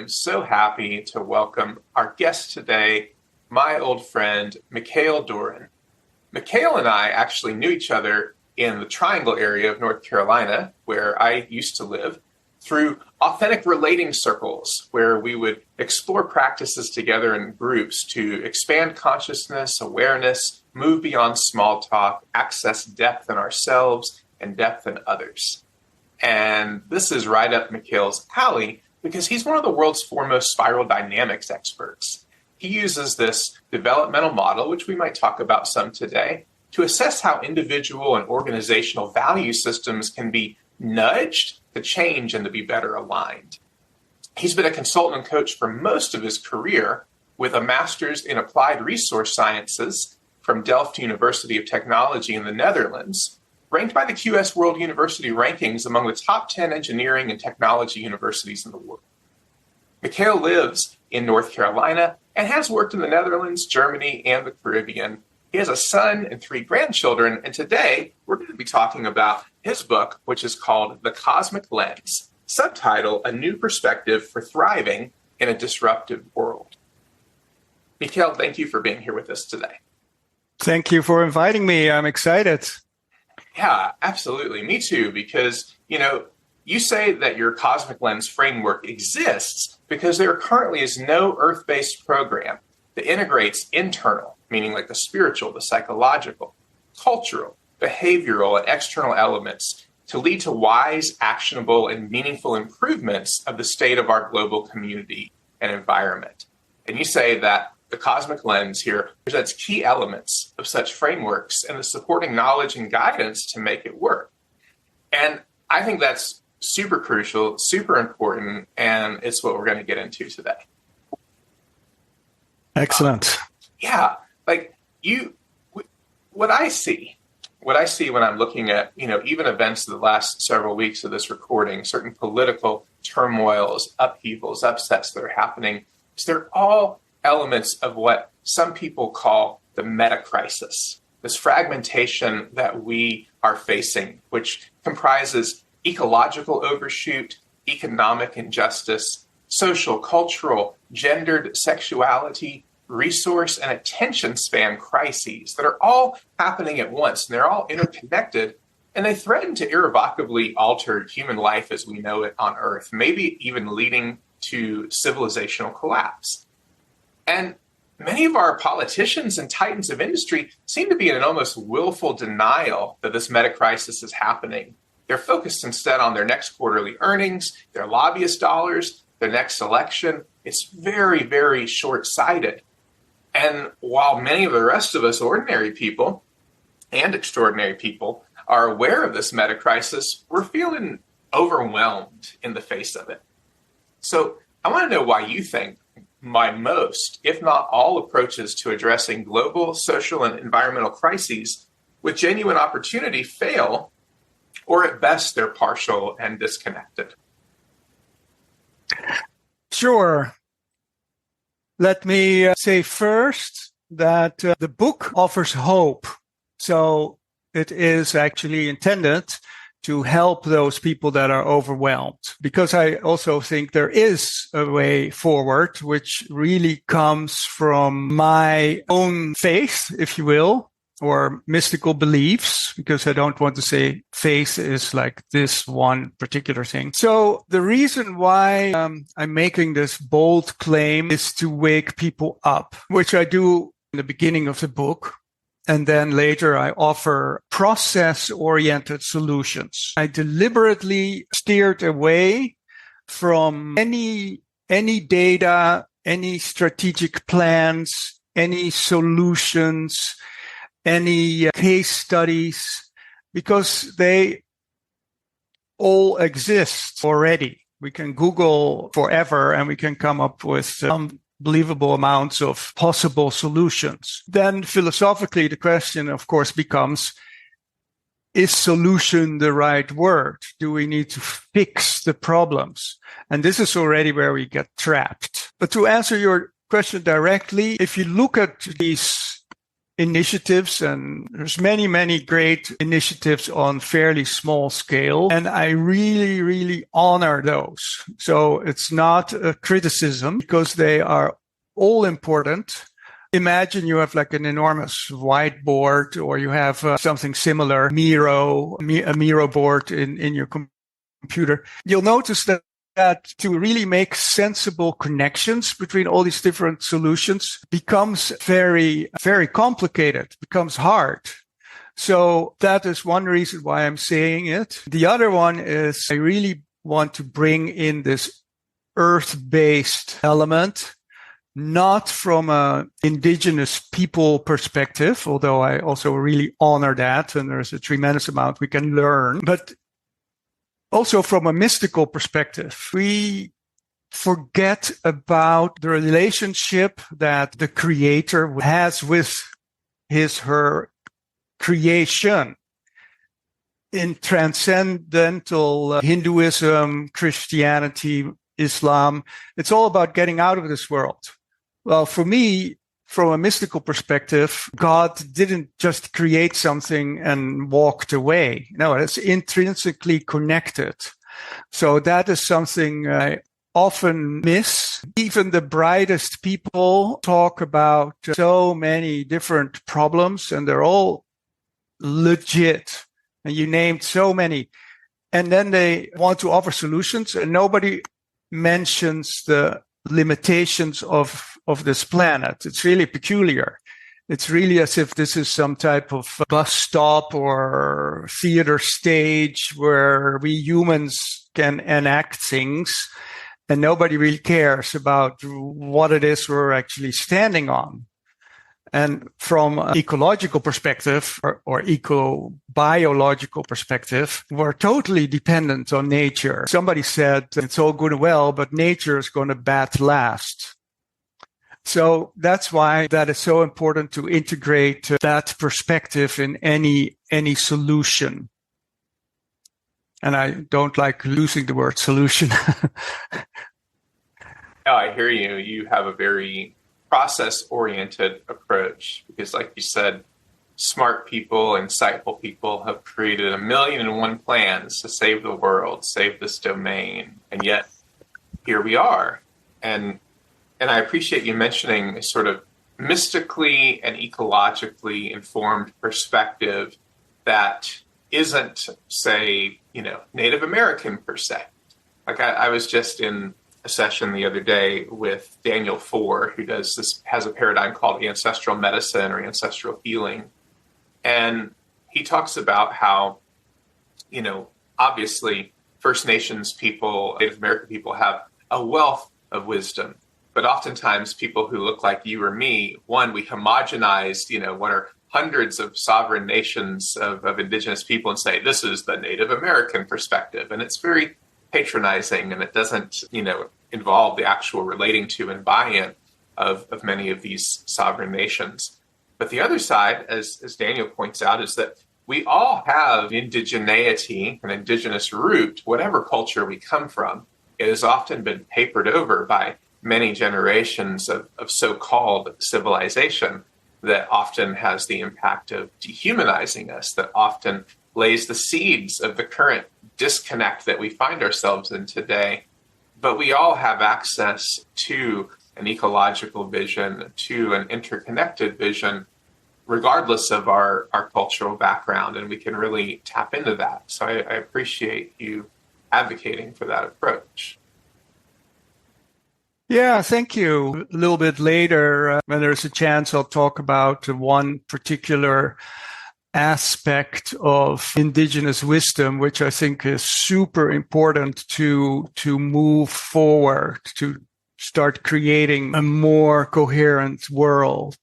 am so happy to welcome our guest today, my old friend, Michiel Doorn. Michiel and I actually knew each other in the Triangle area of North Carolina, where I used to live, through authentic relating circles, where we would explore practices together in groups to expand consciousness, awareness, move beyond small talk, access depth in ourselves and depth in others. And this is right up Michiel's alley because he's one of the world's foremost spiral dynamics experts. He uses this developmental model, which we might talk about some today, to assess how individual and organizational value systems can be nudged to change and to be better aligned. He's been a consultant and coach for most of his career with a master's in applied resource sciences from Delft University of Technology in the Netherlands, ranked by the QS World University Rankings among the top 10 engineering and technology universities in the world. Michiel lives in North Carolina and has worked in the Netherlands, Germany, and the Caribbean. He has a son and 3 grandchildren, and today we're going to be talking about his book, which is called The Cosmic Lens, subtitle, A New Perspective for Thriving in a Disruptive World. Michiel, thank you for being here with us today. Thank you for inviting me. I'm excited. Yeah, absolutely. Me too, because, you say that your cosmic lens framework exists because there currently is no Earth-based program that integrates internal, meaning like the spiritual, the psychological, cultural, behavioral, and external elements to lead to wise, actionable, and meaningful improvements of the state of our global community and environment. And you say that the cosmic lens here presents key elements of such frameworks and the supporting knowledge and guidance to make it work. And I think that's super crucial, super important, and it's what we're going to get into today. Excellent. What I see when I'm looking at, even events of the last several weeks of this recording, certain political turmoils, upheavals, upsets that are happening, is they're all elements of what some people call the meta-crisis, this fragmentation that we are facing, which comprises ecological overshoot, economic injustice, social, cultural, gendered sexuality, resource, and attention span crises that are all happening at once, and they're all interconnected, and they threaten to irrevocably alter human life as we know it on Earth, maybe even leading to civilizational collapse. And many of our politicians and titans of industry seem to be in an almost willful denial that this meta-crisis is happening. They're focused instead on their next quarterly earnings, their lobbyist dollars, their next election. It's very, very short-sighted. And while many of the rest of us ordinary people and extraordinary people are aware of this meta-crisis, we're feeling overwhelmed in the face of it. So I want to know why you think most, if not all, approaches to addressing global, social, and environmental crises with genuine opportunity fail, or at best, they're partial and disconnected. Sure. Let me say first that the book offers hope. So it is actually intended to help those people that are overwhelmed. Because I also think there is a way forward, which really comes from my own faith, if you will, or mystical beliefs, because I don't want to say faith is like this one particular thing. So the reason why I'm making this bold claim is to wake people up, which I do in the beginning of the book. And then later I offer process-oriented solutions. I deliberately steered away from any data, any strategic plans, any solutions, any case studies, because they all exist already. We can Google forever and we can come up with unbelievable amounts of possible solutions. Then philosophically, the question, of course, becomes, is solution the right word? Do we need to fix the problems? And this is already where we get trapped. But to answer your question directly, if you look at these initiatives, and there's many great initiatives on fairly small scale, and I really, really honor those. So it's not a criticism, because they are all important. Imagine you have like an enormous whiteboard, or you have something similar, a Miro board in your computer. You'll notice that to really make sensible connections between all these different solutions becomes very, very complicated, becomes hard. So that is one reason why I'm saying it. The other one is I really want to bring in this earth-based element, not from an indigenous people perspective, although I also really honor that, and there's a tremendous amount we can learn, but also from a mystical perspective. We forget about the relationship that the creator has with her creation. In transcendental Hinduism, Christianity, Islam, it's all about getting out of this world. Well, for me, from a mystical perspective, God didn't just create something and walked away. No, it's intrinsically connected. So that is something I often miss. Even the brightest people talk about so many different problems, and they're all legit. And you named so many. And then they want to offer solutions, and nobody mentions the limitations of this planet. It's really peculiar. It's really as if this is some type of bus stop or theater stage where we humans can enact things, and nobody really cares about what it is we're actually standing on. And from an ecological perspective or eco-biological perspective, we're totally dependent on nature. Somebody said it's all good and well, but nature is going to bat last. So that's why that is so important to integrate that perspective in any solution. And I don't like losing the word solution. Oh, I hear you. You have a very process-oriented approach because, like you said, smart people, insightful people have created 1,000,001 plans to save the world, save this domain, and yet here we are. And I appreciate you mentioning a sort of mystically and ecologically informed perspective that isn't, say, Native American per se. Like I was just in a session the other day with Daniel Four, who has a paradigm called ancestral medicine or ancestral healing. And he talks about how, obviously First Nations people, Native American people have a wealth of wisdom, but oftentimes people who look like you or me, we homogenized, what are hundreds of sovereign nations of indigenous people and say, this is the Native American perspective. And it's very patronizing, and it doesn't, involve the actual relating to and buy-in of many of these sovereign nations. But the other side, as Daniel points out, is that we all have indigeneity, an indigenous root, whatever culture we come from. It has often been papered over by many generations of so-called civilization that often has the impact of dehumanizing us, that often lays the seeds of the current disconnect that we find ourselves in today. But we all have access to an ecological vision, to an interconnected vision, regardless of our cultural background, and we can really tap into that. So I appreciate you advocating for that approach. Yeah, thank you. A little bit later, when there's a chance, I'll talk about one particular aspect of indigenous wisdom, which I think is super important to move forward, to start creating a more coherent world.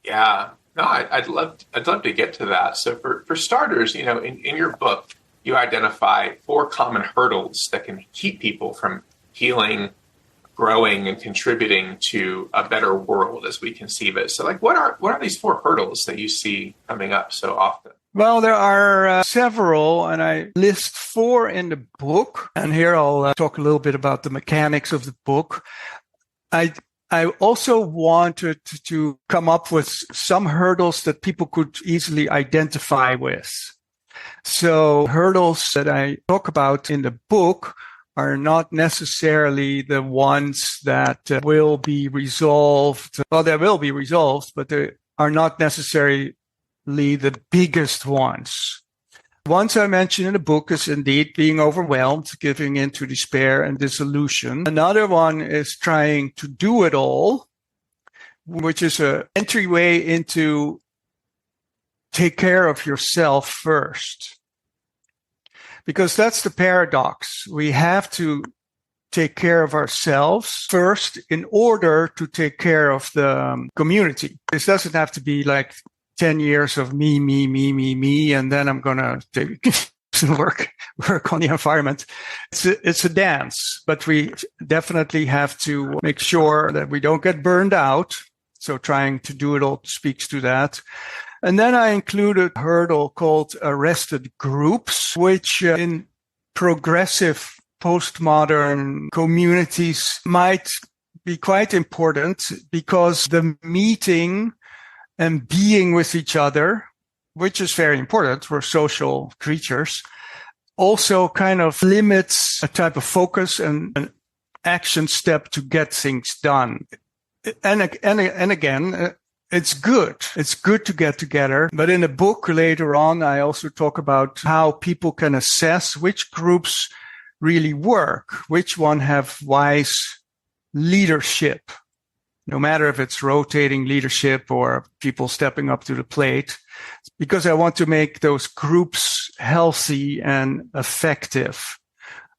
Yeah, no, I'd love to get to that. So for starters, in your book, you identify 4 common hurdles that can keep people from healing, growing, and contributing to a better world as we conceive it. So, what are these 4 hurdles that you see coming up so often? Well, there are several, and I list 4 in the book. And here I'll talk a little bit about the mechanics of the book. I I also wanted to come up with some hurdles that people could easily identify with. So hurdles that I talk about in the book are not necessarily the ones that will be resolved. Well, they will be resolved, but they are not necessarily the biggest ones. Ones I mentioned in the book is indeed being overwhelmed, giving into despair and disillusion. Another one is trying to do it all, which is an entryway into take care of yourself first. Because that's the paradox. We have to take care of ourselves first in order to take care of the community. This doesn't have to be like 10 years of me, and then I'm going to work on the environment. It's a dance, but we definitely have to make sure that we don't get burned out. So trying to do it all speaks to that. And then I included a hurdle called arrested groups, which in progressive postmodern communities might be quite important because the meeting and being with each other, which is very important, we're social creatures, also kind of limits a type of focus and an action step to get things done. And again, it's good. It's good to get together. But in the book later on, I also talk about how people can assess which groups really work, which one have wise leadership, no matter if it's rotating leadership or people stepping up to the plate, because I want to make those groups healthy and effective.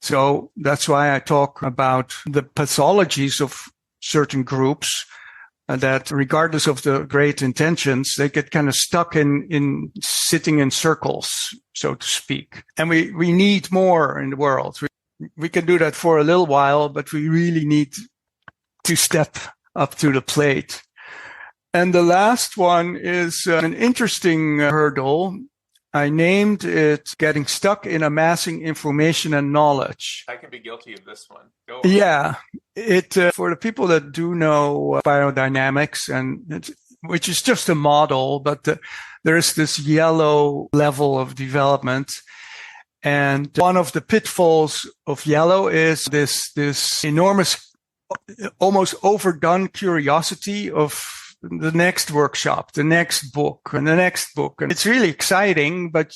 So that's why I talk about the pathologies of certain groups, that regardless of the great intentions, they get kind of stuck in sitting in circles, so to speak. And we need more in the world. We can do that for a little while, but we really need to step up to the plate. And the last one is an interesting hurdle. I named it getting stuck in amassing information and knowledge. I can be guilty of this one. Go on. Yeah, for the people that do know biodynamics, which is just a model, but there is this yellow level of development. And one of the pitfalls of yellow is this enormous, almost overdone curiosity of the next workshop, the next book, and the next book. And it's really exciting, but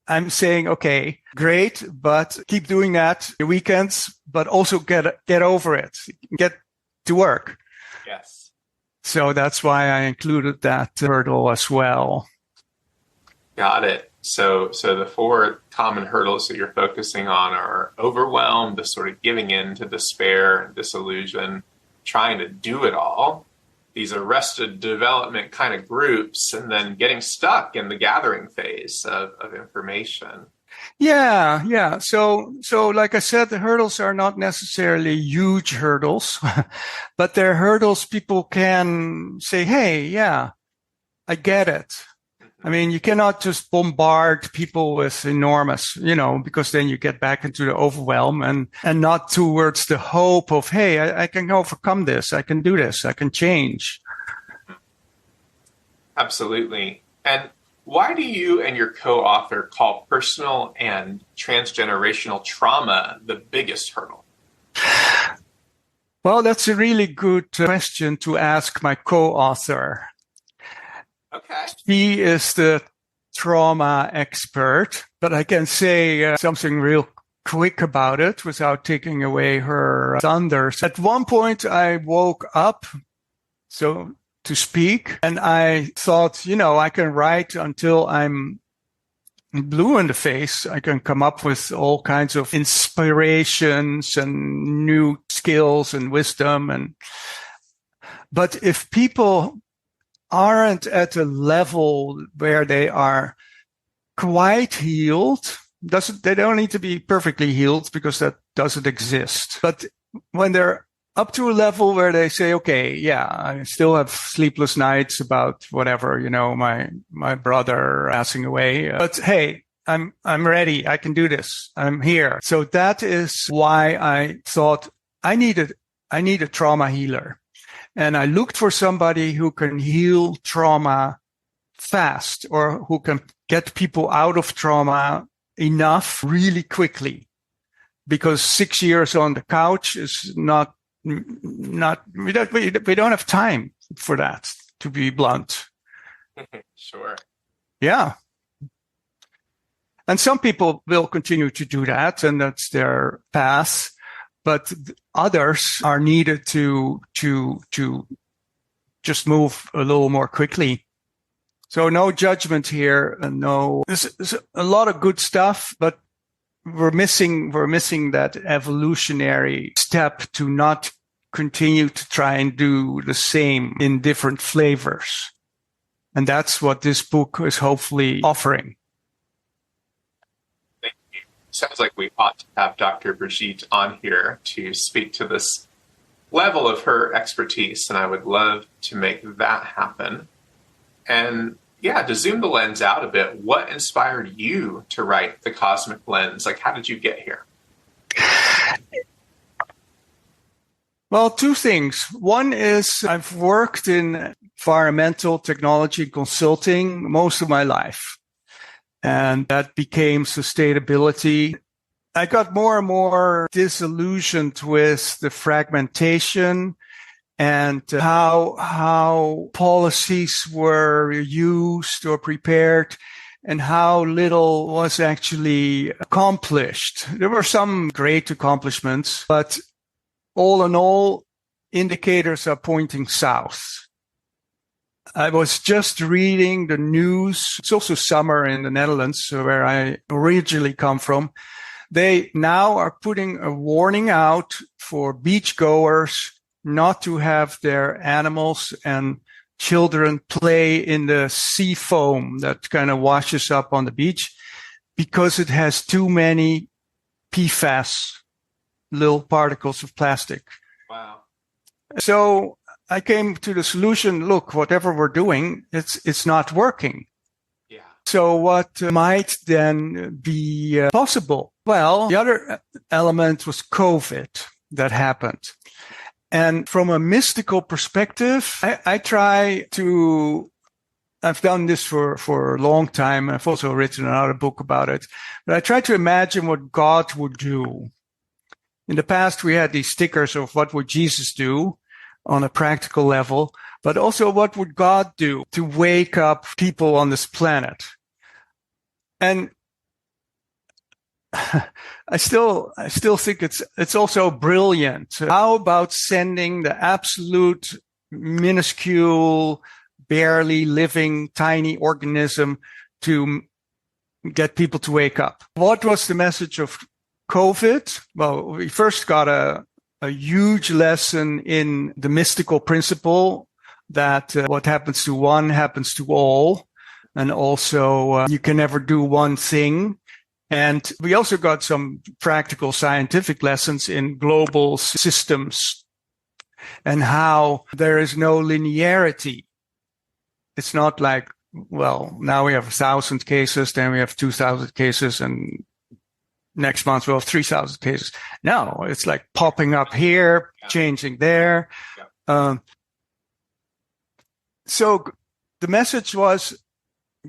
I'm saying, okay, great, but keep doing that your weekends, but also get over it, get to work. Yes. So that's why I included that hurdle as well. Got it. So the four common hurdles that you're focusing on are overwhelm, the sort of giving in to despair and disillusion, trying to do it all, these arrested development kind of groups, and then getting stuck in the gathering phase of information. Yeah. So like I said, the hurdles are not necessarily huge hurdles, but they're hurdles people can say, hey, yeah, I get it. I mean, you cannot just bombard people with enormous, because then you get back into the overwhelm and not towards the hope of, hey, I can overcome this. I can do this. I can change. Absolutely. And why do you and your co-author call personal and transgenerational trauma the biggest hurdle? Well, that's a really good question to ask my co-author. Okay. He is the trauma expert, but I can say something real quick about it without taking away her thunder. At one point, I woke up, so to speak, and I thought, I can write until I'm blue in the face. I can come up with all kinds of inspirations and new skills and wisdom. But if people aren't at a level where they are quite healed, they don't need to be perfectly healed because that doesn't exist. But when they're up to a level where they say, okay, yeah, I still have sleepless nights about whatever, my brother passing away, but hey, I'm ready. I can do this. I'm here. So that is why I thought I need a trauma healer. And I looked for somebody who can heal trauma fast, or who can get people out of trauma enough really quickly. Because 6 years on the couch is not, we don't have time for that, to be blunt. Sure. Yeah. And some people will continue to do that, and that's their path. But others are needed to just move a little more quickly. So no judgment here, and there's a lot of good stuff, but we're missing that evolutionary step to not continue to try and do the same in different flavors. And that's what this book is hopefully offering. Thank you. Sounds like we ought to have Dr. Birgit on here to speak to this level of her expertise, and I would love to make that happen. And yeah, to zoom the lens out a bit, what inspired you to write The Cosmic Lens? Like, how did you get here? Well, two things. One is I've worked in environmental technology consulting most of my life, and that became sustainability. I got more and more disillusioned with the fragmentation and how policies were used or prepared, and how little was actually accomplished. There were some great accomplishments, but all in all, indicators are pointing south. I was just reading the news. It's also summer in the Netherlands, where I originally come from. They now are putting a warning out for beachgoers not to have their animals and children play in the sea foam that kind of washes up on the beach, because it has too many PFAS, little particles of plastic. Wow. So I came to the solution, look, whatever we're doing, it's not working. Yeah. So what might then be possible? Well, the other element was COVID that happened. And from a mystical perspective, I've done this for a long time. I've also written another book about it. But I try to imagine what God would do. In the past, we had these stickers of what would Jesus do on a practical level, but also what would God do to wake up people on this planet? And I still think it's also brilliant. How about sending the absolute minuscule, barely living, tiny organism to get people to wake up? What was the message of COVID? Well, we first got a huge lesson in the mystical principle that what happens to one happens to all, and also you can never do one thing. And we also got some practical scientific lessons in global systems and how there is no linearity. It's not like, well, now we have 1,000 cases, then we have 2,000 cases, and next month we'll have 3,000 cases. No, it's like popping up here, changing there. So the message was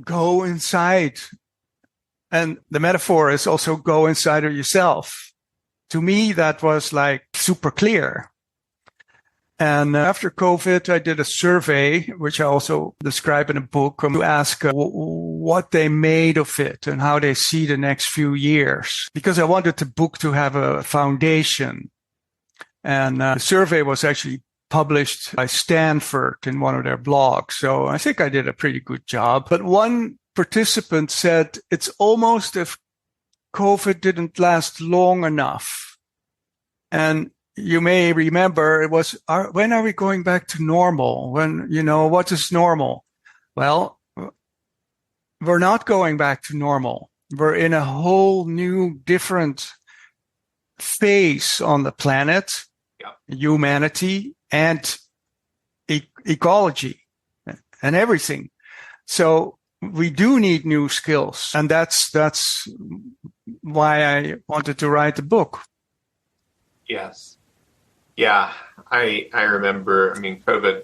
go inside. And the metaphor is also go inside of yourself. To me, that was like super clear. And after COVID, I did a survey, which I also describe in a book, to ask what they made of it and how they see the next few years, because I wanted the book to have a foundation. And the survey was actually published by Stanford in one of their blogs. So I think I did a pretty good job. But one participant said it's almost if COVID didn't last long enough. And you may remember it was, when are we going back to normal? What is normal? Well, we're not going back to normal. We're in a whole new, different phase on the planet, humanity and ecology and everything. So we do need new skills. And that's why I wanted to write the book. Yes. Yeah, I remember. I mean, COVID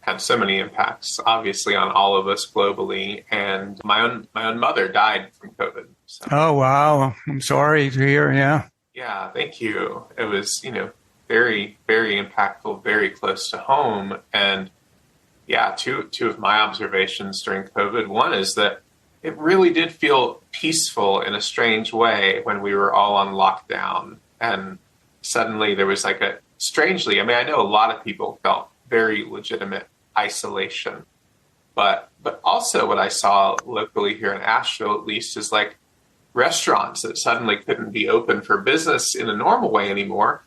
had so many impacts, obviously, on all of us globally, and my own mother died from COVID. So Oh, wow. I'm sorry to hear. Yeah. yeah, thank you. It was, very, very impactful, very close to home, and yeah, two of my observations during COVID. One is that it really did feel peaceful in a strange way when we were all on lockdown. And suddenly there was like strangely, I mean, I know a lot of people felt very legitimate isolation. But also what I saw locally here in Asheville, at least, is like restaurants that suddenly couldn't be open for business in a normal way anymore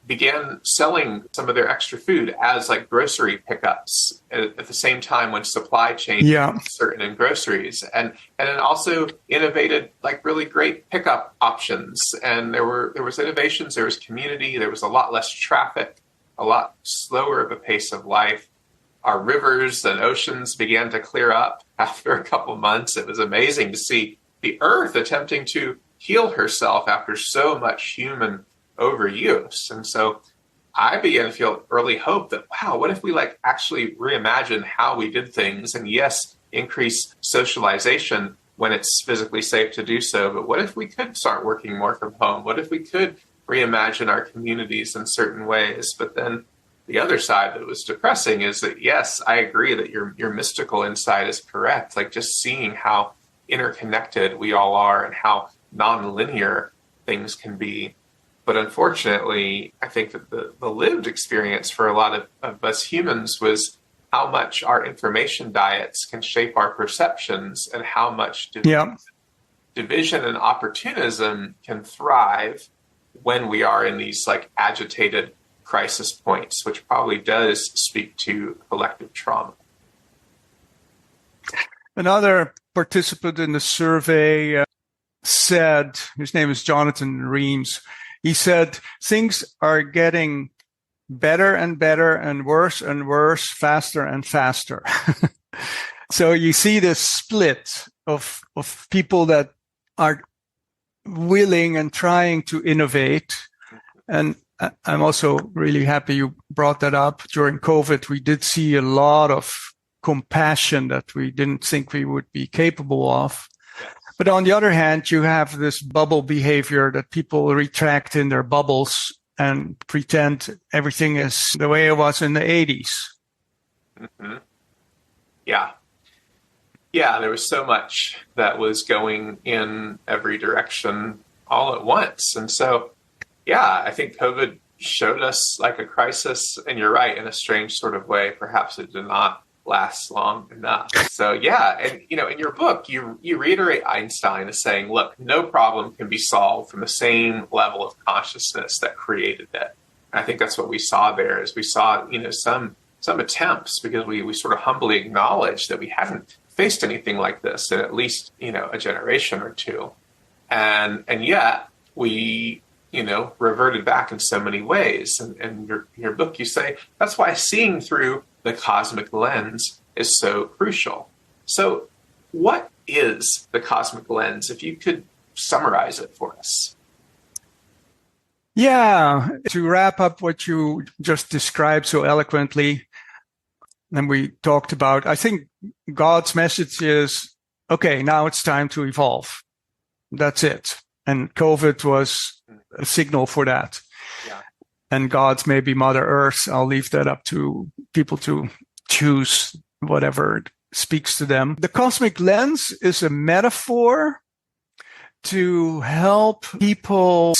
began selling some of their extra food as like grocery pickups at the same time when supply chain Yeah. certain in groceries, and then also innovated like really great pickup options. And there was innovations, there was community, there was a lot less traffic, a lot slower of a pace of life. Our rivers and oceans began to clear up after a couple months. It was amazing to see the earth attempting to heal herself after so much human overuse. And so I began to feel early hope that, wow, what if we like actually reimagine how we did things, and yes, increase socialization when it's physically safe to do so, but what if we could start working more from home? What if we could reimagine our communities in certain ways? But then the other side that was depressing is that, yes, I agree that your mystical insight is correct. Like just seeing how interconnected we all are and how nonlinear things can be. But unfortunately, I think that the lived experience for a lot of us humans was how much our information diets can shape our perceptions, and how much Yeah. division and opportunism can thrive when we are in these like agitated crisis points, which probably does speak to collective trauma. Another participant in the survey said, his name is Jonathan Reams. He said, things are getting better and better and worse, faster and faster. So you see this split of people that are willing and trying to innovate. And I'm also really happy you brought that up. During COVID, we did see a lot of compassion that we didn't think we would be capable of. But on the other hand, you have this bubble behavior that people retract in their bubbles and pretend everything is the way it was in the 80s. Mm-hmm. Yeah. Yeah, there was so much that was going in every direction all at once. And so, yeah, I think COVID showed us like a crisis, and you're right, in a strange sort of way. Perhaps it did not last long enough. So yeah, and in your book, you reiterate Einstein as saying, look, no problem can be solved from the same level of consciousness that created it. And I think that's what we saw there, is we saw, some attempts, because we sort of humbly acknowledged that we hadn't faced anything like this in at least, a generation or two. And yet we, reverted back in so many ways. And your book, you say, that's why seeing through the cosmic lens is so crucial. So what is the cosmic lens, if you could summarize it for us? Yeah, to wrap up what you just described so eloquently, and we talked about, I think God's message is, okay, now it's time to evolve. That's it. And COVID was a signal for that. Yeah. And God's maybe Mother Earth. I'll leave that up to people to choose whatever speaks to them. The cosmic lens is a metaphor to help people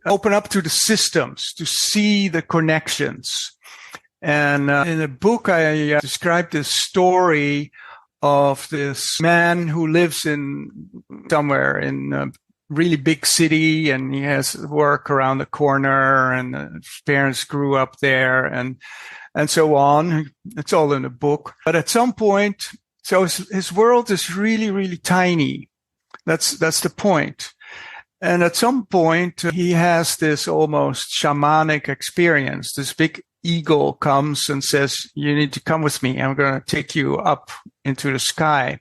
open up to the systems, to see the connections. And in the book, I described this story of this man who lives in somewhere in a really big city, and he has work around the corner, and his parents grew up there, and so on. It's all in the book. But at some point, so his world is really, really tiny. That's the point. And at some point, he has this almost shamanic experience. This big eagle comes and says, you need to come with me. I'm going to take you up into the sky.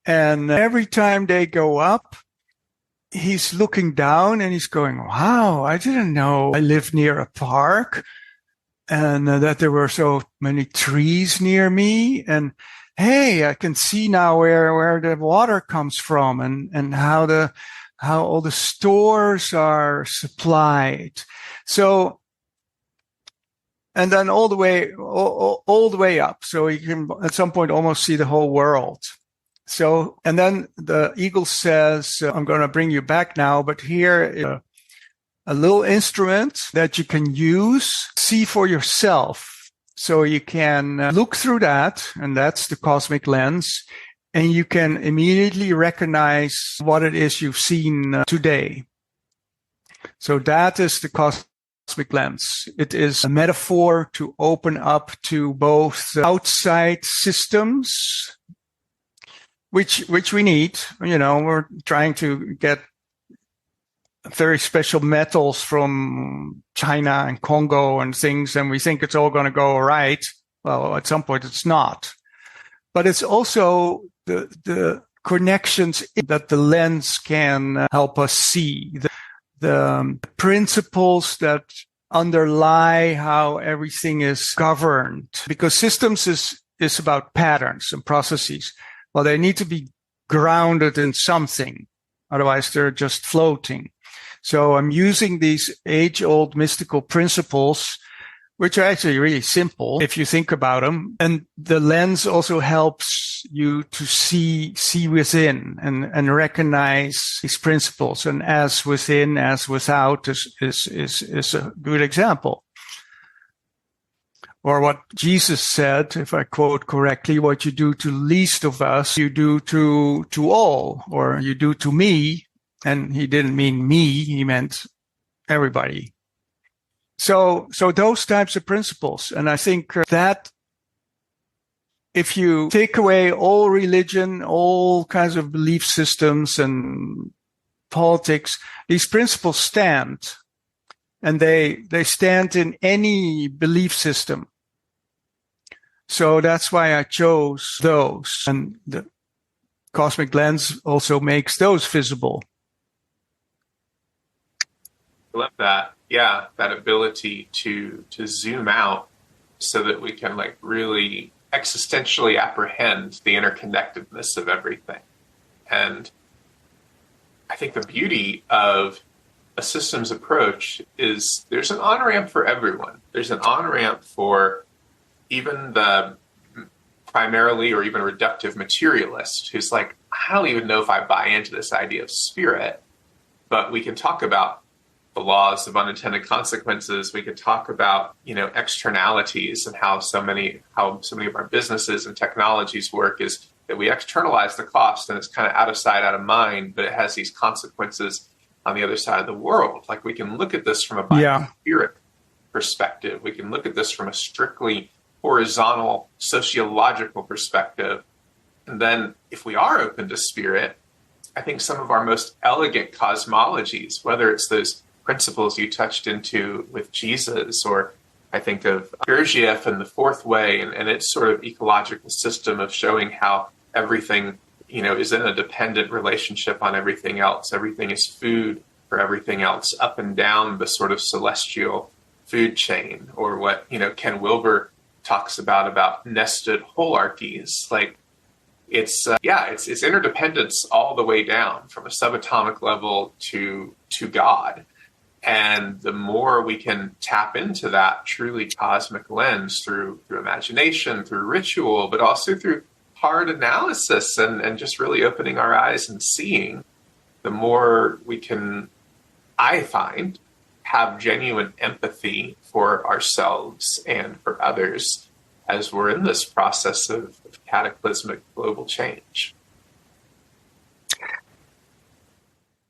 And every time they go up, he's looking down and he's going, wow, I didn't know I live near a park and that there were so many trees near me. And hey, I can see now where the water comes from and how all the stores are supplied. So, and then all the way up. So you can at some point almost see the whole world. So, and then the eagle says, I'm going to bring you back now, but here is a little instrument that you can use, see for yourself. So you can look through that, and that's the cosmic lens, and you can immediately recognize what it is you've seen today. So that is the cosmic lens. It is a metaphor to open up to both outside systems, which we need. We're trying to get very special metals from China and Congo and things, and we think it's all going to go all right. Well, at some point it's not. But it's also the connections that the lens can help us see, the principles that underlie how everything is governed. Because systems is about patterns and processes. Well, they need to be grounded in something. Otherwise, they're just floating. So I'm using these age-old mystical principles, which are actually really simple if you think about them. And the lens also helps you to see within and recognize these principles. And as within, as without is a good example. Or what Jesus said, if I quote correctly, what you do to least of us, you do to all, or you do to me. And he didn't mean me, he meant everybody. So those types of principles. And I think that if you take away all religion, all kinds of belief systems and politics, these principles stand. And they stand in any belief system. So that's why I chose those. And the cosmic lens also makes those visible. I love that. Yeah, that ability to zoom out so that we can really existentially apprehend the interconnectedness of everything. And I think the beauty of a systems approach is there's an on-ramp for everyone. There's an on-ramp for even the primarily or even reductive materialist who's like, I don't even know if I buy into this idea of spirit, but we can talk about the laws of unintended consequences. We could talk about, externalities and how so many of our businesses and technologies work is that we externalize the cost and it's kind of out of sight, out of mind, but it has these consequences on the other side of the world. Like we can look at this from a bio-spirit perspective. We can look at this from a strictly horizontal sociological perspective. And then if we are open to spirit, I think some of our most elegant cosmologies, whether it's those principles you touched into with Jesus, or I think of Birgit and the fourth way and its sort of ecological system of showing how everything, is in a dependent relationship on everything else. Everything is food for everything else up and down the sort of celestial food chain, or what, Ken Wilber talks about nested holarchies. Like it's interdependence all the way down from a subatomic level to God. And the more we can tap into that truly cosmic lens through imagination, through ritual, but also through hard analysis and just really opening our eyes and seeing, the more we can, I find, have genuine empathy for ourselves and for others as we're in this process of cataclysmic global change.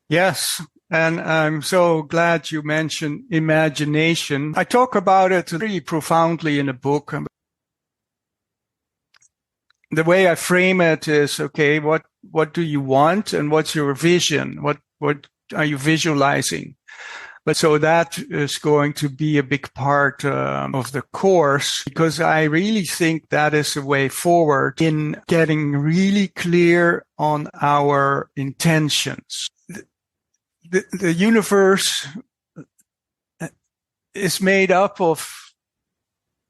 Yes. And I'm so glad you mentioned imagination. I talk about it pretty profoundly in the book. The way I frame it is, okay, what do you want and what's your vision? What are you visualizing? But so that is going to be a big part of the course, because I really think that is the way forward in getting really clear on our intentions. the universe is made up of,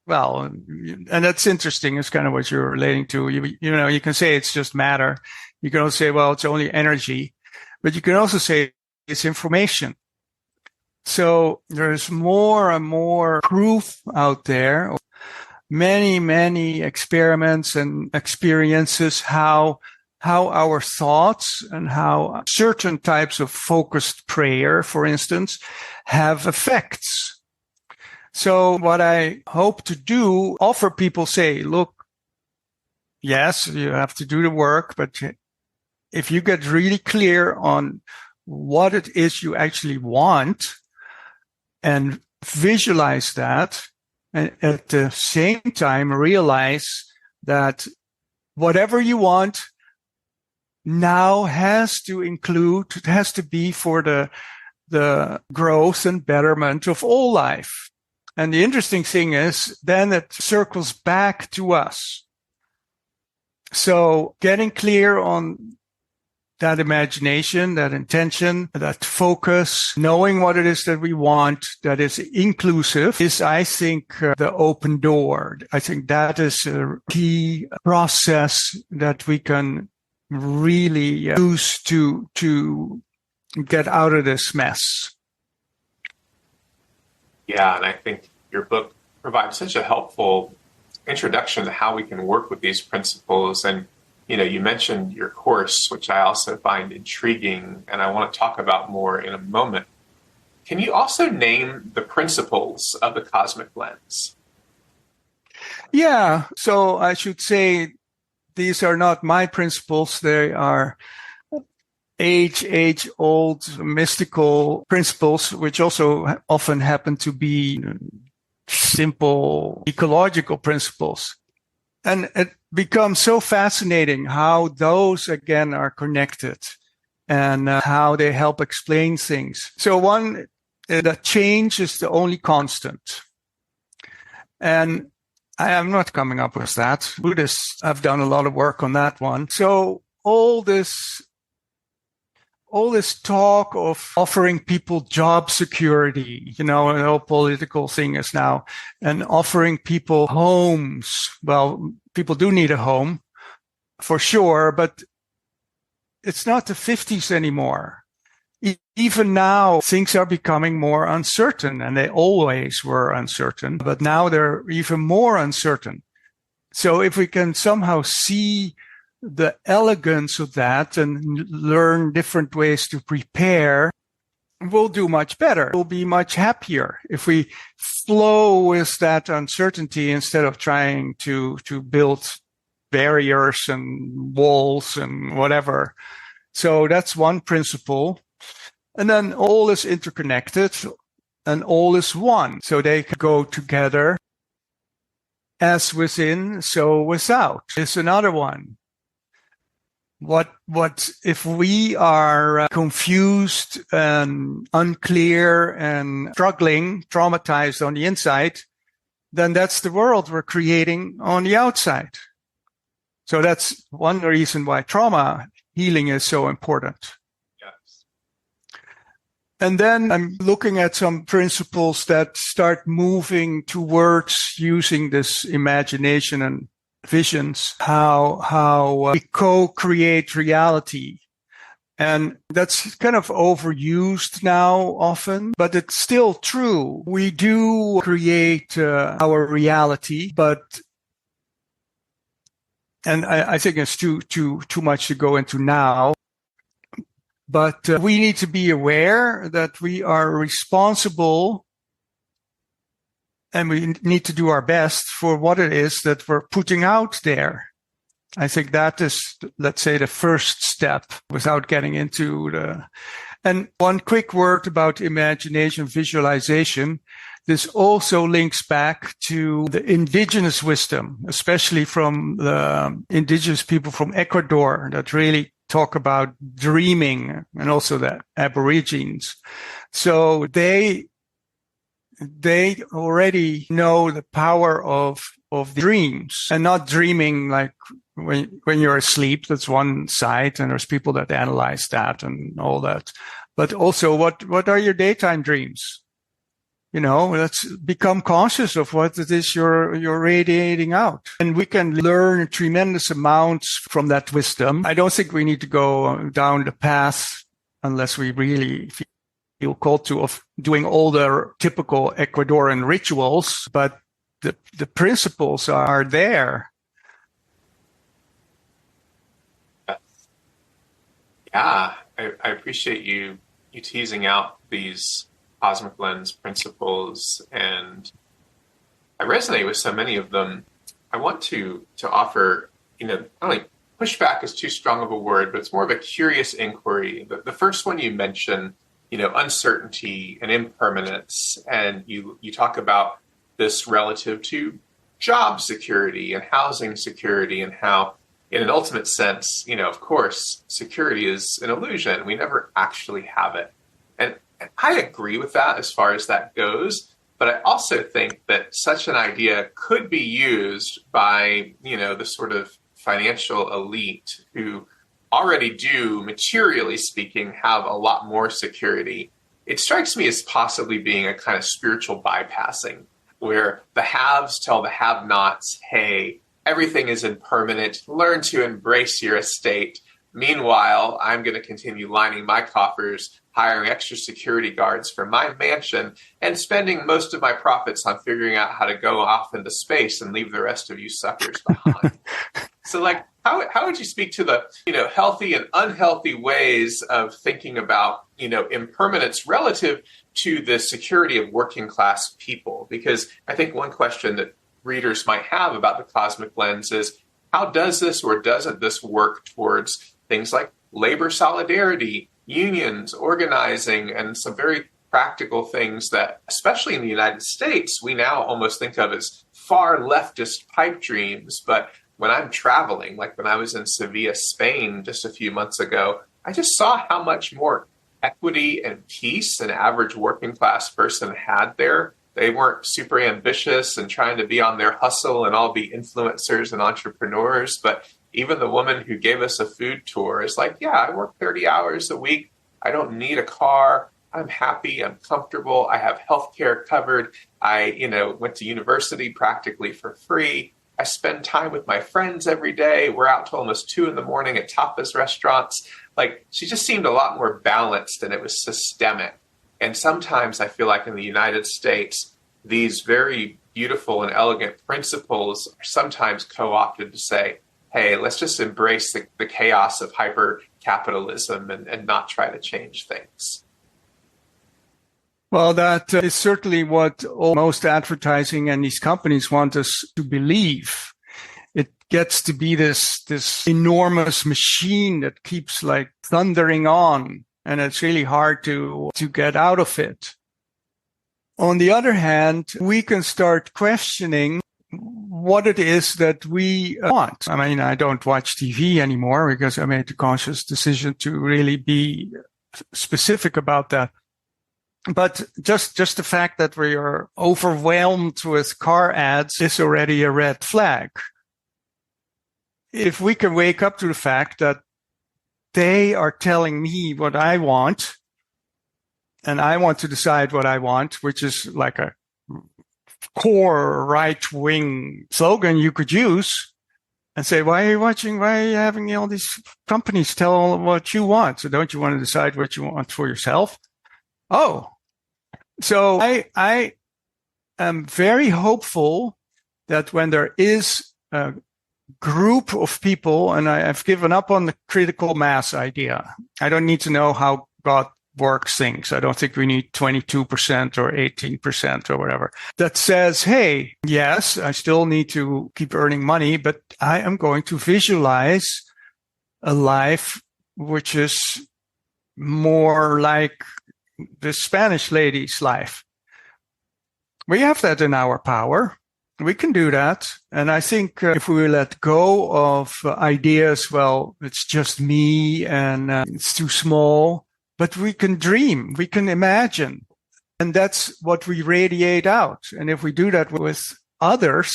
well, and that's interesting. It's kind of what you're relating to. You can say it's just matter. You can also say, well, it's only energy, but you can also say it's information. So there's more and more proof out there, many, many experiments and experiences, how our thoughts and how certain types of focused prayer, for instance, have effects. So what I hope to do, offer people, say, look, yes, you have to do the work, but if you get really clear on what it is you actually want and visualize that, and at the same time realize that whatever you want now has to be for the growth and betterment of all life. And the interesting thing is, then it circles back to us. So getting clear on that imagination, that intention, that focus, knowing what it is that we want, that is inclusive, is, I think, the open door. I think that is a key process that we can really use to get out of this mess. Yeah, and I think your book provides such a helpful introduction to how we can work with these principles. And, you mentioned your course, which I also find intriguing, and I want to talk about more in a moment. Can you also name the principles of the cosmic lens? Yeah, so I should say these are not my principles. They are age-old mystical principles, which also often happen to be simple ecological principles. And it becomes so fascinating how those, again, are connected and how they help explain things. So one, that change is the only constant. And I am not coming up with that. Buddhists have done a lot of work on that one. So all this talk of offering people job security, the whole political thing is now, and offering people homes. Well, people do need a home for sure, but it's not the 50s anymore. Even now, things are becoming more uncertain, and they always were uncertain, but now they're even more uncertain. So if we can somehow see the elegance of that and learn different ways to prepare, we'll do much better. We'll be much happier if we flow with that uncertainty instead of trying to build barriers and walls and whatever. So that's one principle. And then all is interconnected and all is one. So they go together. As within, so without is another one. What if we are confused and unclear and struggling, traumatized on the inside, then that's the world we're creating on the outside. So that's one reason why trauma healing is so important. Yes. And then I'm looking at some principles that start moving towards using this imagination and visions, how we co-create reality. And that's kind of overused now often, but it's still true. We do create our reality, and I think it's too much to go into now. But we need to be aware that we are responsible, and we need to do our best for what it is that we're putting out there. I think that is, let's say, the first step without getting into And one quick word about imagination, visualization. This also links back to the indigenous wisdom, especially from the indigenous people from Ecuador that really talk about dreaming, and also the Aborigines. So they already know the power of dreams, and not dreaming like when you're asleep. That's one side, and there's people that analyze that and all that. But also, what are your daytime dreams? Let's become conscious of what it is you're radiating out. And we can learn tremendous amounts from that wisdom. I don't think we need to go down the path unless we really feel called to of doing all the typical Ecuadorian rituals, but the principles are there. Yeah, I appreciate you teasing out these cosmic lens principles, and I resonate with so many of them. I want to offer, not only pushback is too strong of a word, but it's more of a curious inquiry. The first one you mentioned, uncertainty and impermanence, and you talk about this relative to job security and housing security, and how in an ultimate sense, of course, security is an illusion. We never actually have it. And I agree with that as far as that goes. But I also think that such an idea could be used by, the sort of financial elite who already do, materially speaking, have a lot more security. It strikes me as possibly being a kind of spiritual bypassing, where the haves tell the have-nots, hey, everything is impermanent. Learn to embrace your estate. Meanwhile, I'm going to continue lining my coffers, hiring extra security guards for my mansion, and spending most of my profits on figuring out how to go off into space and leave the rest of you suckers behind. So, how would you speak to the, healthy and unhealthy ways of thinking about, impermanence relative to the security of working class people? Because I think one question that readers might have about the cosmic lens is, how does this or doesn't this work towards things like labor solidarity, unions, organizing, and some very practical things that, especially in the United States, we now almost think of as far leftist pipe dreams. But when I'm traveling, like when I was in Sevilla, Spain, just a few months ago, I just saw how much more equity and peace an average working class person had there. They weren't super ambitious and trying to be on their hustle and all be influencers and entrepreneurs. But even the woman who gave us a food tour is like, yeah, I work 30 hours a week. I don't need a car. I'm happy. I'm comfortable. I have healthcare covered. I, went to university practically for free. I spend time with my friends every day. We're out till almost 2 a.m. at tapas restaurants. She just seemed a lot more balanced, and it was systemic. And sometimes I feel like in the United States, these very beautiful and elegant principles are sometimes co-opted to say, hey, let's just embrace the chaos of hyper-capitalism and not try to change things. Well, that is certainly what most advertising and these companies want us to believe. It gets to be this enormous machine that keeps thundering on, and it's really hard to get out of it. On the other hand, we can start questioning what it is that we want. I mean, I don't watch TV anymore because I made the conscious decision to really be specific about that. But just the fact that we are overwhelmed with car ads is already a red flag. If we can wake up to the fact that they are telling me what I want, and I want to decide what I want, which is like a core right-wing slogan you could use, and say, why are you having all these companies tell what you want? So don't you want to decide what you want for yourself? Oh, so I am very hopeful that when there is a group of people, and I've given up on the critical mass idea. I don't need to know how God works things. I don't think we need 22% or 18% or whatever. That says, hey, yes, I still need to keep earning money, but I am going to visualize a life which is more like the Spanish lady's life. We have that in our power. We can do that. And I think if we let go of ideas, well, it's just me and it's too small, but we can dream, we can imagine. And that's what we radiate out. And if we do that with others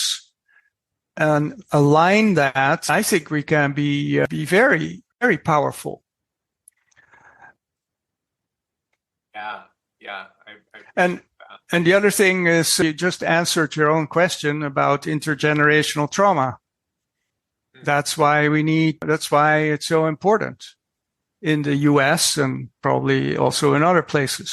and align that, I think we can be very, very powerful. Yeah, yeah. I And and the other thing is you just answered your own question about intergenerational trauma. That's why it's so important in the US and probably also in other places.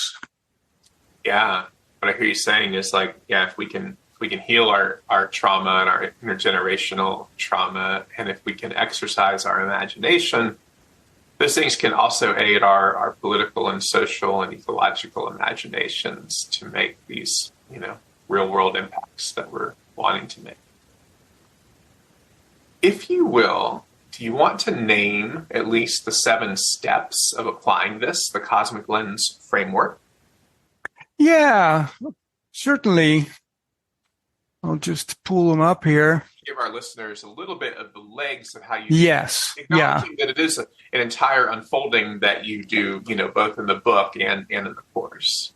Yeah. What I hear you saying is like, yeah, if we can heal our trauma and our intergenerational trauma, and if we can exercise our imagination, those things can also aid our political and social and ecological imaginations to make these, real world impacts that we're wanting to make. If you will, do you want to name at least the 7 steps of applying this, the cosmic lens framework? Yeah, certainly. I'll just pull them up here. Give our listeners a little bit of the legs of how you Yes. acknowledging that it is an entire unfolding that you do, both in the book and in the course.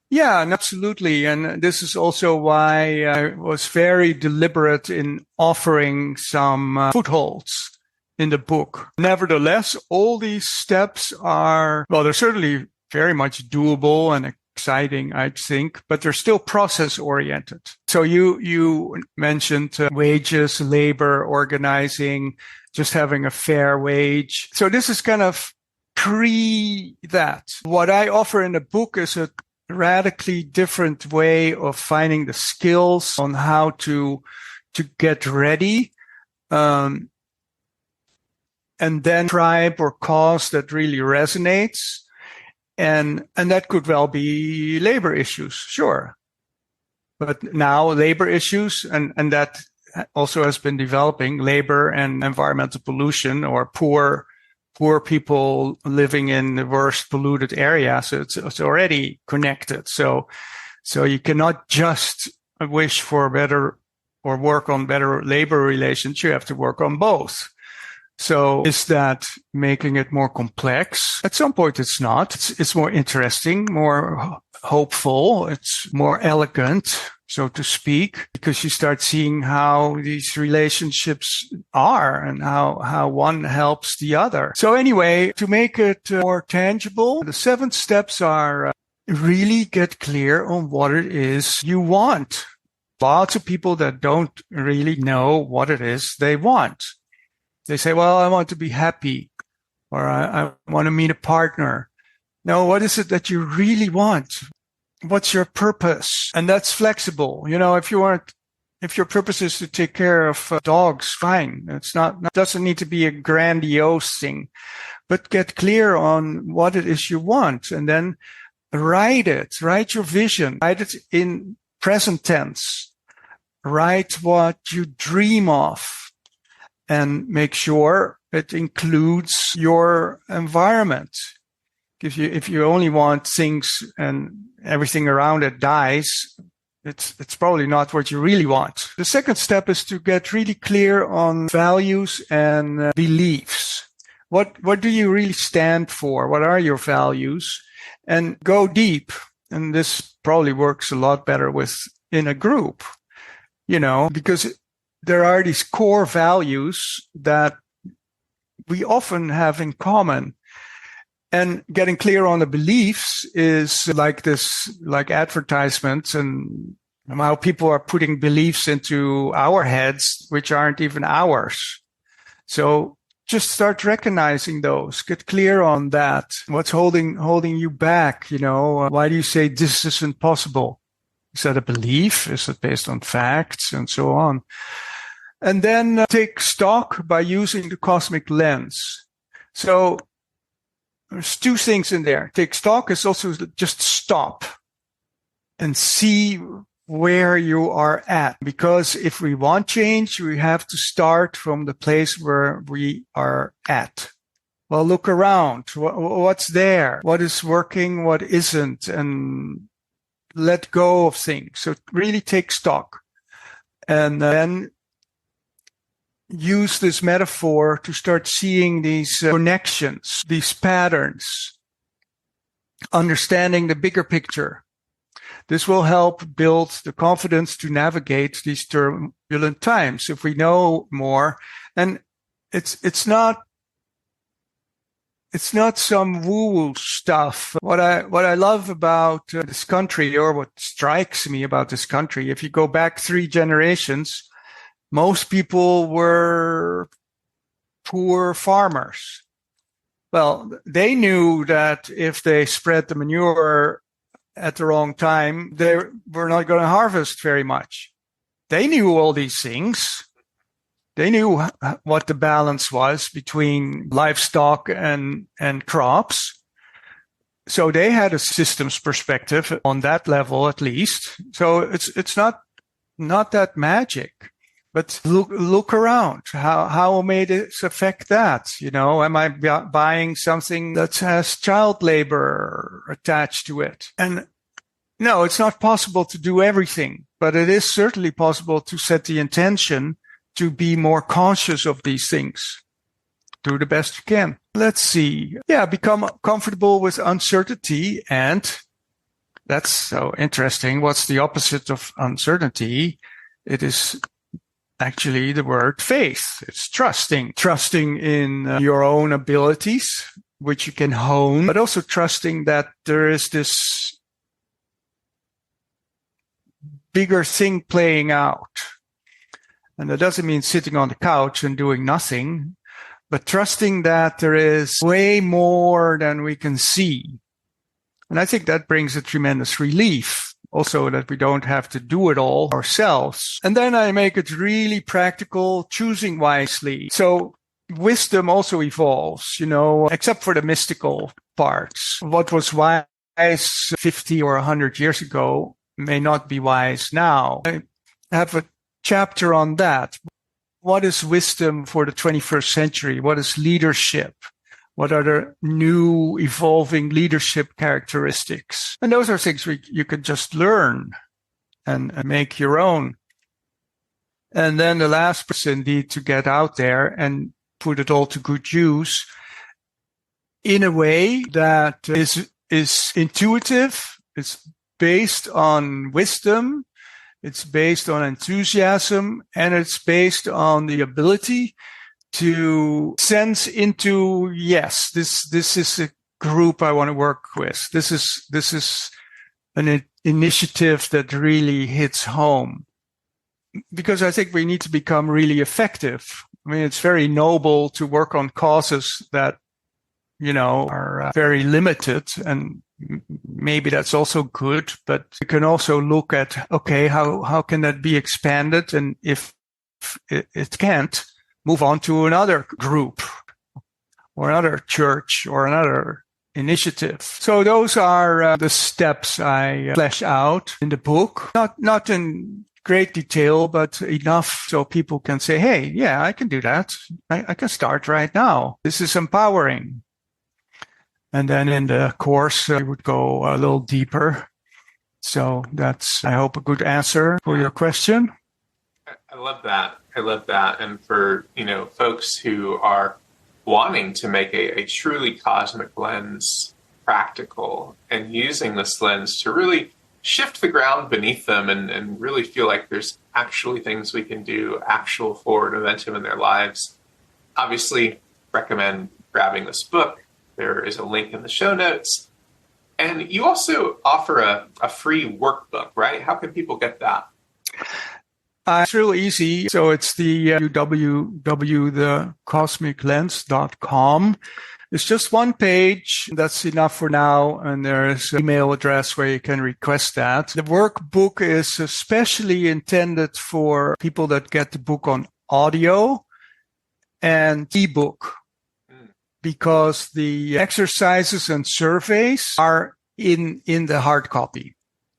Yeah, absolutely. And this is also why I was very deliberate in offering some footholds in the book. Nevertheless, all these steps they're certainly very much doable and exciting, I think, but they're still process oriented. So you mentioned wages, labor, organizing, just having a fair wage. So this is kind of pre that. What I offer in the book is a radically different way of finding the skills on how to get ready, and then tribe or cause that really resonates. And that could well be labor issues, sure. But now labor issues, and that also has been developing, labor and environmental pollution, or poor people living in the worst polluted areas. So it's already connected. So you cannot just wish for better or work on better labor relations. You have to work on both. So is that making it more complex? At some point it's not. It's more interesting, more hopeful. It's more elegant, so to speak, because you start seeing how these relationships are and how one helps the other. So anyway, to make it more tangible, the 7 steps are really get clear on what it is you want. Lots of people that don't really know what it is they want. They say, well, I want to be happy, or I want to meet a partner. No, what is it that you really want? What's your purpose? And that's flexible. If your purpose is to take care of dogs, fine. It doesn't need to be a grandiose thing, but get clear on what it is you want, and then write your vision, write it in present tense, write what you dream of, and make sure it includes your environment. If you only want things and everything around it dies, it's probably not what you really want. The second step is to get really clear on values and beliefs. What do you really stand for? What are your values? And go deep. And this probably works a lot better in a group, because there are these core values that we often have in common. And getting clear on the beliefs is like advertisements and how people are putting beliefs into our heads, which aren't even ours. So just start recognizing those, get clear on that. What's holding you back? Why do you say this isn't possible? Is that a belief? Is it based on facts and so on? And then take stock by using the cosmic lens. So there's 2 things in there. Take stock is also just stop and see where you are at. Because if we want change, we have to start from the place where we are at. Well, look around. What's there? What is working? What isn't? And let go of things. So really take stock. And then use this metaphor to start seeing these connections, these patterns, understanding the bigger picture. This will help build the confidence to navigate these turbulent times. If we know more, and it's not it's not some woo-woo stuff. What I love about this country, or what strikes me about this country, if you go back 3 generations, most people were poor farmers. Well, they knew that if they spread the manure at the wrong time, they were not going to harvest very much. They knew all these things. They knew what the balance was between livestock and crops. So they had a systems perspective on that level, at least. So it's not that magic. But look around. How may this affect that? You know, am I buying something that has child labor attached to it? And no, it's not possible to do everything, but it is certainly possible to set the intention to be more conscious of these things. Do the best you can. Let's see. Yeah, become comfortable with uncertainty. And that's so interesting. What's the opposite of uncertainty? It is actually the word faith. It's trusting in your own abilities, which you can hone, but also trusting that there is this bigger thing playing out. And that doesn't mean sitting on the couch and doing nothing, but trusting that there is way more than we can see. And I think that brings a tremendous relief. Also, that we don't have to do it all ourselves. And then I make it really practical, choosing wisely. So wisdom also evolves, you know, except for the mystical parts. What was wise 50 or 100 years ago may not be wise now. I have a chapter on that. What is wisdom for the 21st century? What is leadership? What are the new evolving leadership characteristics? And those are things you could just learn and make your own. And then the last is indeed to get out there and put it all to good use in a way that is intuitive. It's based on wisdom. It's based on enthusiasm, and it's based on the ability to sense into, yes, this is a group I want to work with. This is an initiative that really hits home. Because I think we need to become really effective. I mean, it's very noble to work on causes that, you know, are very limited, and maybe that's also good, but you can also look at, okay, how can that be expanded? And if it can't, move on to another group or another church or another initiative. So those are the steps I flesh out in the book. Not in great detail, but enough so people can say, hey, yeah, I can do that. I can start right now. This is empowering. And then in the course, I would go a little deeper. So that's, I hope, a good answer for your question. I love that. And for, you know, folks who are wanting to make a truly cosmic lens practical and using this lens to really shift the ground beneath them and really feel like there's actually things we can do, actual forward momentum in their lives, obviously recommend grabbing this book. There is a link in the show notes. And you also offer a free workbook, right? How can people get that? It's really easy. So it's the www.thecosmiclens.com. It's just one page. That's enough for now. And there's an email address where you can request that. The workbook is especially intended for people that get the book on audio and ebook, because the exercises and surveys are in the hard copy.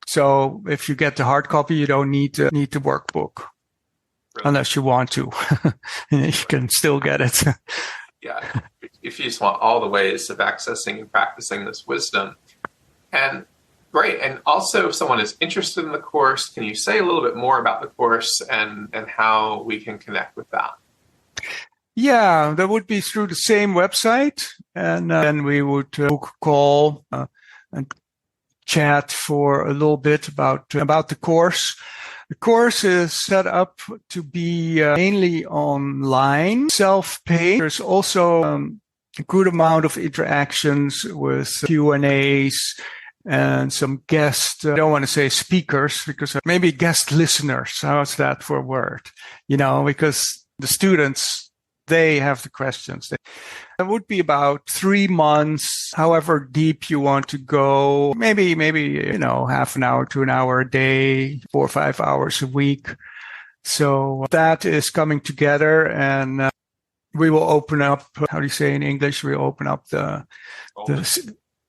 So if you get the hard copy, you don't need the workbook, really? Unless you want to. You can still get it. Yeah, if you just want all the ways of accessing and practicing this wisdom. And great. And also, if someone is interested in the course, can you say a little bit more about the course and how we can connect with that? Yeah, that would be through the same website. And then we would book a call and chat for a little bit about the course. The course is set up to be mainly online, self-paced. There's also a good amount of interactions with Q&As and some guest, I don't want to say speakers, because maybe guest listeners. How's that for a word? Because the students, they have the questions. It would be about 3 months, however deep you want to go. Maybe, half an hour to an hour a day, 4 or 5 hours a week. So that is coming together, and we will open up, how do you say in English? We open up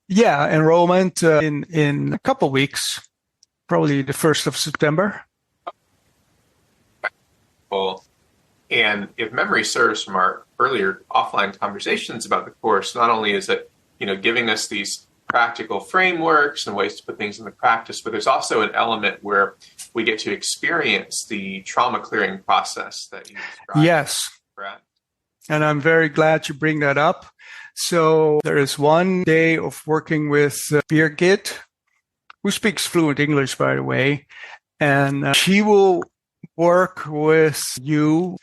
enrollment in a couple of weeks, probably the 1st of September. Well, and if memory serves from our earlier offline conversations about the course, not only is it, giving us these practical frameworks and ways to put things into practice, but there's also an element where we get to experience the trauma clearing process that you described. Yes. Correct. And I'm very glad you bring that up. So there is 1 day of working with Birgit, who speaks fluent English, by the way, and she will work with you.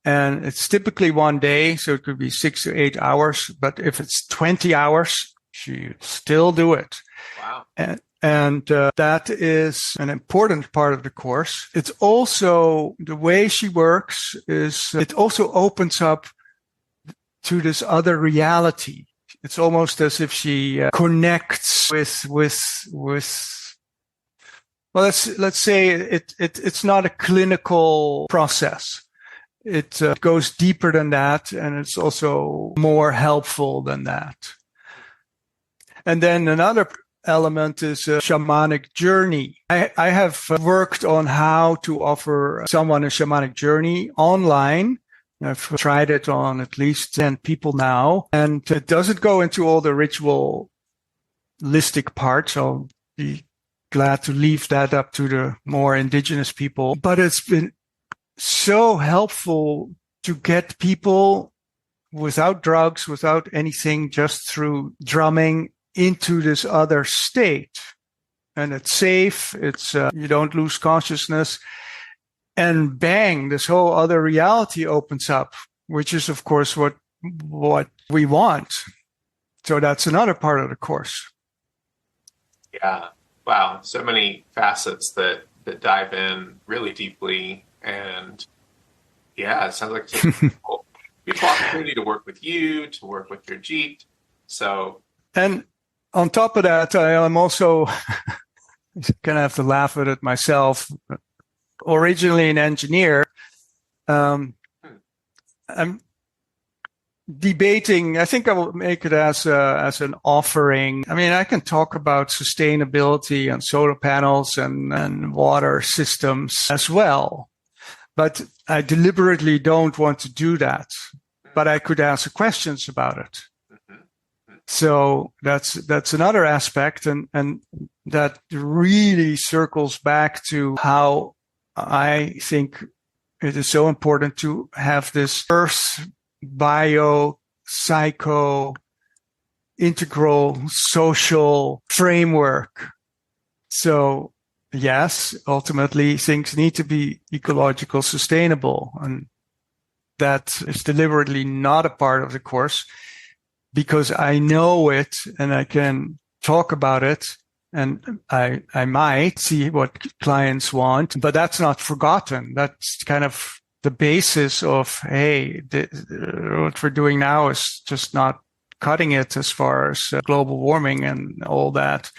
And it's typically 1 day, so it could be 6 to 8 hours. But if it's 20 hours, she still do it. Wow. And that is an important part of the course. It's also the way she works is it also opens up to this other reality. It's almost as if she connects with. Well, let's say it's not a clinical process. It goes deeper than that, and it's also more helpful than that. And then another element is a shamanic journey. I have worked on how to offer someone a shamanic journey online. I've tried it on at least 10 people now, and it doesn't go into all the ritualistic parts. I'll be glad to leave that up to the more indigenous people. But it's been so helpful to get people without drugs, without anything, just through drumming into this other state. And it's safe. It's you don't lose consciousness. And bang, this whole other reality opens up, which is, of course, what we want. So that's another part of the course. Yeah. Wow. So many facets that dive in really deeply. And yeah, it sounds like it's a beautiful opportunity to work with you, to work with your Jeet. So. And on top of that, I am also going to have to laugh at it myself. Originally an engineer, I'm debating. I think I will make it as an offering. I mean, I can talk about sustainability and solar panels and water systems as well, but I deliberately don't want to do that. But I could answer questions about it. So that's another aspect, and that really circles back to how I think it is so important to have this earth, bio, psycho, integral, social framework. So yes, ultimately things need to be ecological, sustainable, and that is deliberately not a part of the course because I know it and I can talk about it. And I might see what clients want, but that's not forgotten. That's kind of the basis of, hey, what we're doing now is just not cutting it as far as global warming and all that.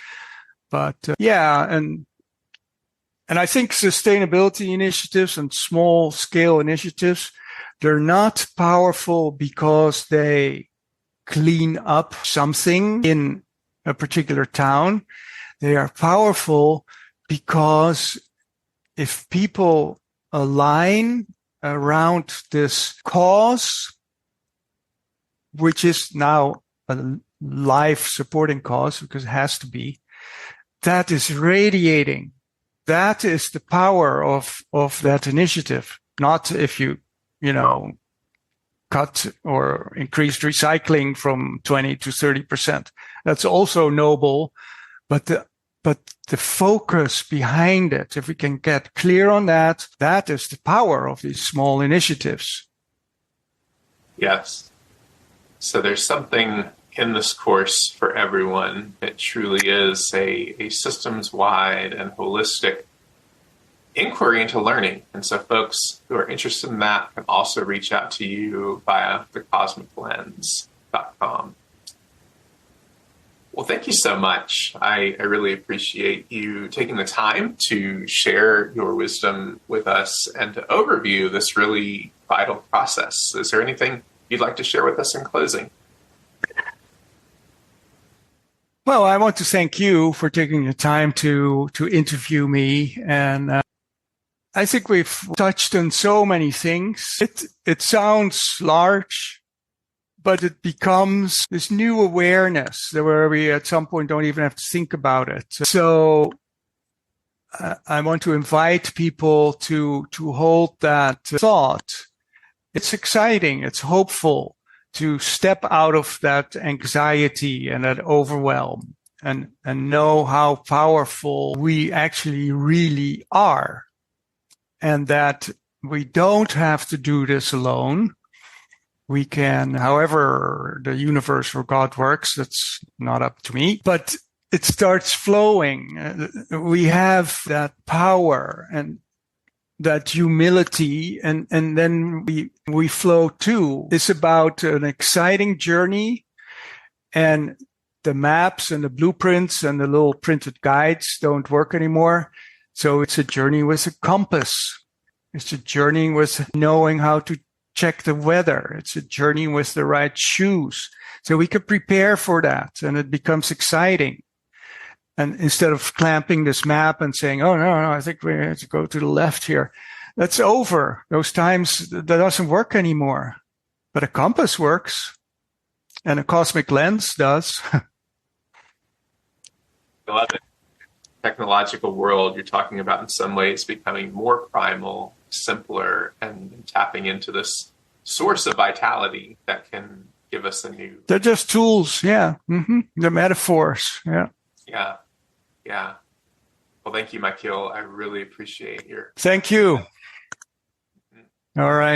But and I think sustainability initiatives and small scale initiatives, they're not powerful because they clean up something in a particular town. They are powerful because if people align around this cause, which is now a life supporting cause because it has to be, that is radiating. That is the power of that initiative. Not if you cut or increased recycling from 20 to 30%. That's also noble. But the focus behind it, if we can get clear on that, that is the power of these small initiatives. Yes. So there's something in this course for everyone. It truly is a systems-wide and holistic inquiry into learning. And so folks who are interested in that can also reach out to you via thecosmiclens.com. Well, thank you so much. I really appreciate you taking the time to share your wisdom with us and to overview this really vital process. Is there anything you'd like to share with us in closing? Well, I want to thank you for taking the time to interview me. And I think we've touched on so many things. It sounds large, but it becomes this new awareness where we at some point don't even have to think about it. So I want to invite people to hold that thought. It's exciting. It's hopeful to step out of that anxiety and that overwhelm and know how powerful we actually really are, and that we don't have to do this alone. We can, however the universe or God works, that's not up to me, but it starts flowing. We have that power and that humility, and then we flow too. It's about an exciting journey, and the maps and the blueprints and the little printed guides don't work anymore. So it's a journey with a compass. It's a journey with knowing how to check the weather. It's a journey with the right shoes. So we can prepare for that, and it becomes exciting. And instead of clamping this map and saying, oh, no, I think we have to go to the left here. That's over. Those times, that doesn't work anymore. But a compass works, and a cosmic lens does. I love it. Technological world you're talking about in some ways becoming more primal, simpler, and tapping into this source of vitality that can give us a new... They're just tools, yeah. Mm-hmm. They're metaphors, yeah. Yeah. Well, thank you, Michiel. I really appreciate your... Thank you. All right.